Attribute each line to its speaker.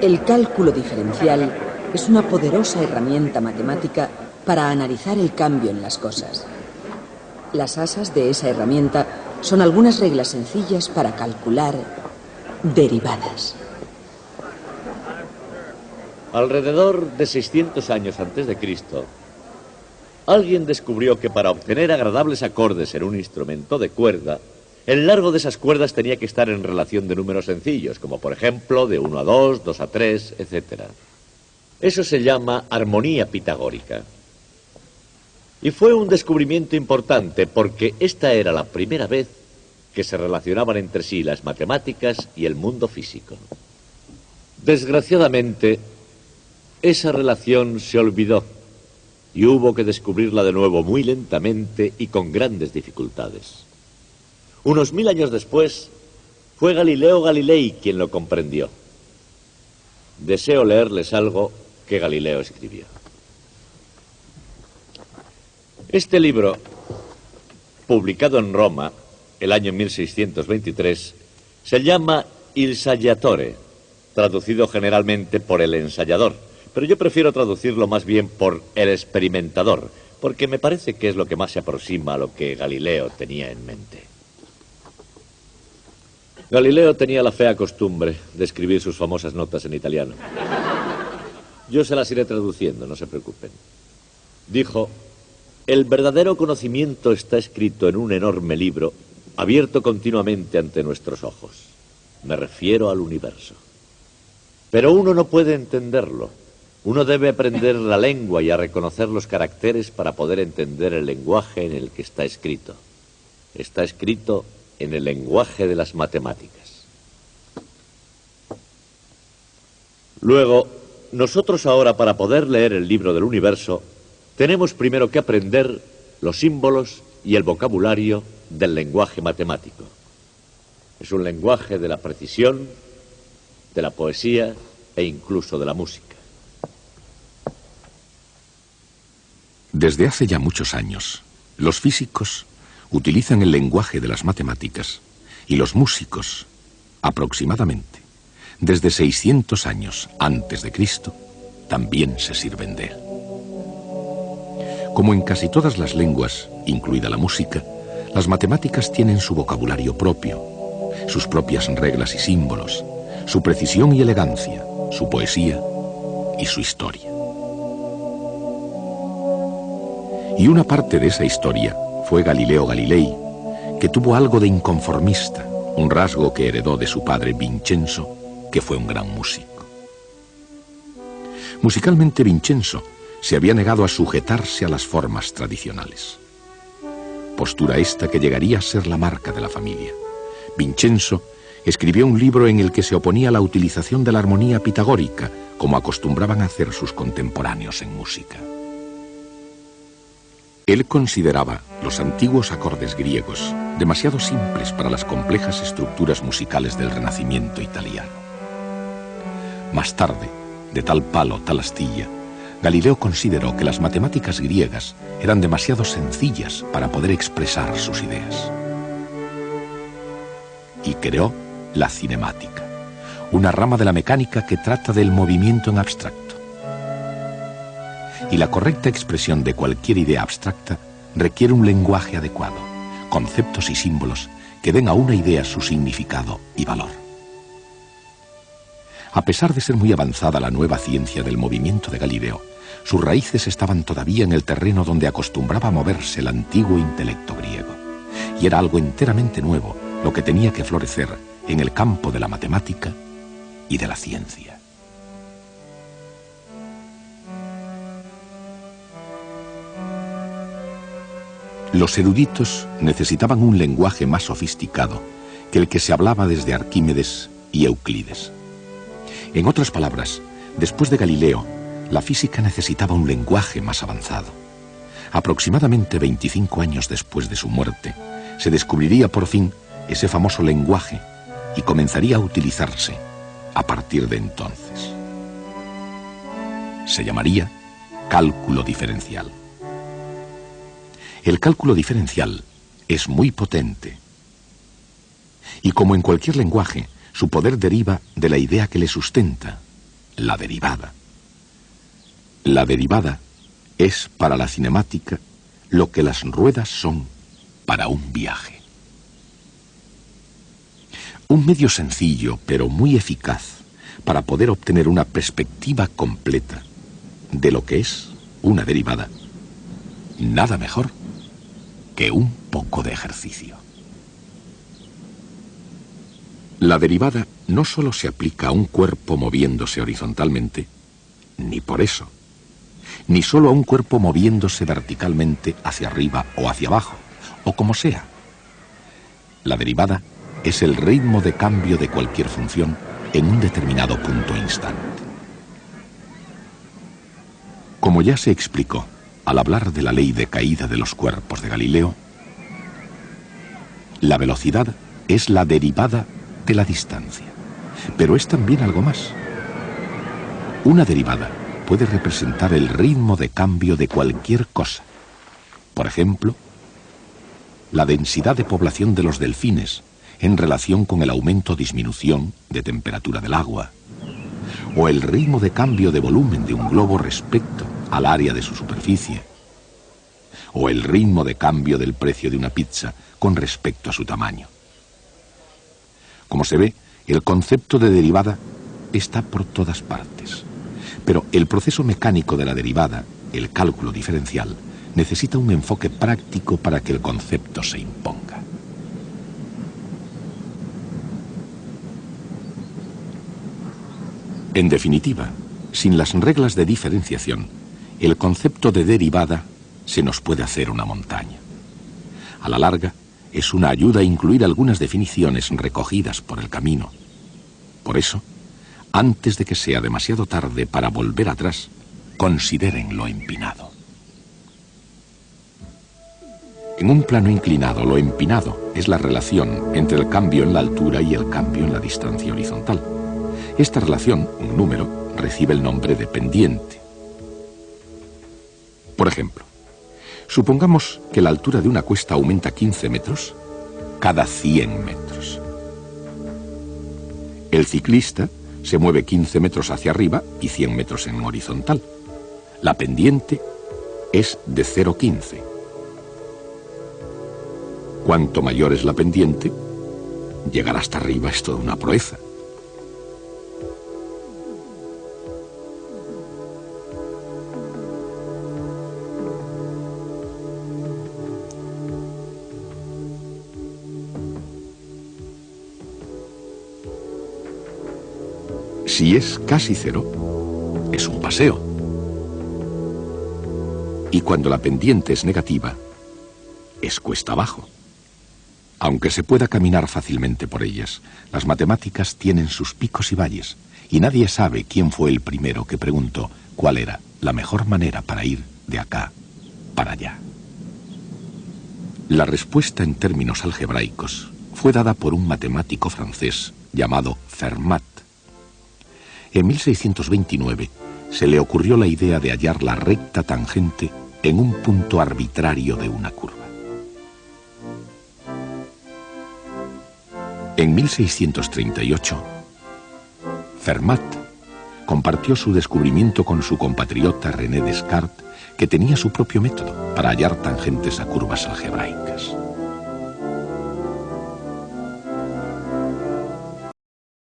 Speaker 1: El cálculo diferencial es una poderosa herramienta matemática para analizar el cambio en las cosas. Las asas de esa herramienta son algunas reglas sencillas para calcular derivadas.
Speaker 2: Alrededor de 600 años antes de Cristo, alguien descubrió que para obtener agradables acordes en un instrumento de cuerda, el largo de esas cuerdas tenía que estar en relación de números sencillos, como por ejemplo de 1 a 2, 2 a 3, etc. Eso se llama armonía pitagórica. Y fue un descubrimiento importante porque esta era la primera vez que se relacionaban entre sí las matemáticas y el mundo físico. Desgraciadamente, esa relación se olvidó y hubo que descubrirla de nuevo muy lentamente y con grandes dificultades. Unos 1000 años después, fue Galileo Galilei quien lo comprendió. Deseo leerles algo que Galileo escribió. Este libro, publicado en Roma, el año 1623, se llama Il Saggiatore, traducido generalmente por el ensayador, pero yo prefiero traducirlo más bien por el experimentador, porque me parece que es lo que más se aproxima a lo que Galileo tenía en mente. Galileo tenía la fea costumbre de escribir sus famosas notas en italiano. Yo se las iré traduciendo, no se preocupen. Dijo: el verdadero conocimiento está escrito en un enorme libro, abierto continuamente ante nuestros ojos. Me refiero al universo. Pero uno no puede entenderlo. Uno debe aprender la lengua y a reconocer los caracteres para poder entender el lenguaje en el que está escrito. Está escrito en el lenguaje de las matemáticas. Luego, nosotros ahora, para poder leer el libro del universo, tenemos primero que aprender los símbolos y el vocabulario del lenguaje matemático. Es un lenguaje de la precisión, de la poesía e incluso de la música.
Speaker 3: Desde hace ya muchos años, los físicos utilizan el lenguaje de las matemáticas y los músicos, aproximadamente, desde 600 años antes de Cristo, también se sirven de él. Como en casi todas las lenguas, incluida la música, las matemáticas tienen su vocabulario propio, sus propias reglas y símbolos, su precisión y elegancia, su poesía y su historia. Y una parte de esa historia fue Galileo Galilei, que tuvo algo de inconformista, un rasgo que heredó de su padre Vincenzo, que fue un gran músico. Musicalmente, Vincenzo se había negado a sujetarse a las formas tradicionales. Postura esta que llegaría a ser la marca de la familia. Vincenzo escribió un libro en el que se oponía a la utilización de la armonía pitagórica, como acostumbraban a hacer sus contemporáneos en música. Él consideraba los antiguos acordes griegos demasiado simples para las complejas estructuras musicales del Renacimiento italiano. Más tarde, de tal palo, tal astilla, Galileo consideró que las matemáticas griegas eran demasiado sencillas para poder expresar sus ideas. Y creó la cinemática, una rama de la mecánica que trata del movimiento en abstracto. Y la correcta expresión de cualquier idea abstracta requiere un lenguaje adecuado, conceptos y símbolos que den a una idea su significado y valor. A pesar de ser muy avanzada la nueva ciencia del movimiento de Galileo, sus raíces estaban todavía en el terreno donde acostumbraba a moverse el antiguo intelecto griego. Y era algo enteramente nuevo lo que tenía que florecer en el campo de la matemática y de la ciencia. Los eruditos necesitaban un lenguaje más sofisticado que el que se hablaba desde Arquímedes y Euclides. En otras palabras, después de Galileo, la física necesitaba un lenguaje más avanzado. Aproximadamente 25 años después de su muerte, se descubriría por fin ese famoso lenguaje y comenzaría a utilizarse a partir de entonces. Se llamaría cálculo diferencial. El cálculo diferencial es muy potente y, como en cualquier lenguaje, su poder deriva de la idea que le sustenta la derivada. La derivada es para la cinemática lo que las ruedas son para un viaje. Un medio sencillo, pero muy eficaz, para poder obtener una perspectiva completa de lo que es una derivada. Nada mejor que un poco de ejercicio. La derivada no solo se aplica a un cuerpo moviéndose horizontalmente, ni por eso, ni solo a un cuerpo moviéndose verticalmente hacia arriba o hacia abajo, o como sea. La derivada es el ritmo de cambio de cualquier función en un determinado punto instante. Como ya se explicó al hablar de la ley de caída de los cuerpos de Galileo, la velocidad es la derivada de la distancia, pero es también algo más. Una derivada puede representar el ritmo de cambio de cualquier cosa. Por ejemplo, la densidad de población de los delfines en relación con el aumento o disminución de temperatura del agua, o el ritmo de cambio de volumen de un globo respecto al área de su superficie, o el ritmo de cambio del precio de una pizza con respecto a su tamaño. Como se ve, el concepto de derivada está por todas partes, pero el proceso mecánico de la derivada, el cálculo diferencial, necesita un enfoque práctico para que el concepto se imponga. En definitiva, sin las reglas de diferenciación, el concepto de derivada se nos puede hacer una montaña. A la larga, es una ayuda a incluir algunas definiciones recogidas por el camino. Por eso, antes de que sea demasiado tarde para volver atrás, consideren lo empinado. En un plano inclinado, lo empinado es la relación entre el cambio en la altura y el cambio en la distancia horizontal. Esta relación, un número, recibe el nombre de pendiente. Por ejemplo, supongamos que la altura de una cuesta aumenta 15 metros cada 100 metros. El ciclista se mueve 15 metros hacia arriba y 100 metros en horizontal. La pendiente es de 0,15. Cuanto mayor es la pendiente, llegar hasta arriba es toda una proeza. Si es casi cero, es un paseo. Y cuando la pendiente es negativa, es cuesta abajo. Aunque se pueda caminar fácilmente por ellas, las matemáticas tienen sus picos y valles, y nadie sabe quién fue el primero que preguntó cuál era la mejor manera para ir de acá para allá. La respuesta en términos algebraicos fue dada por un matemático francés llamado Fermat. En 1629 se le ocurrió la idea de hallar la recta tangente en un punto arbitrario de una curva. En 1638, Fermat compartió su descubrimiento con su compatriota René Descartes, que tenía su propio método para hallar tangentes a curvas algebraicas.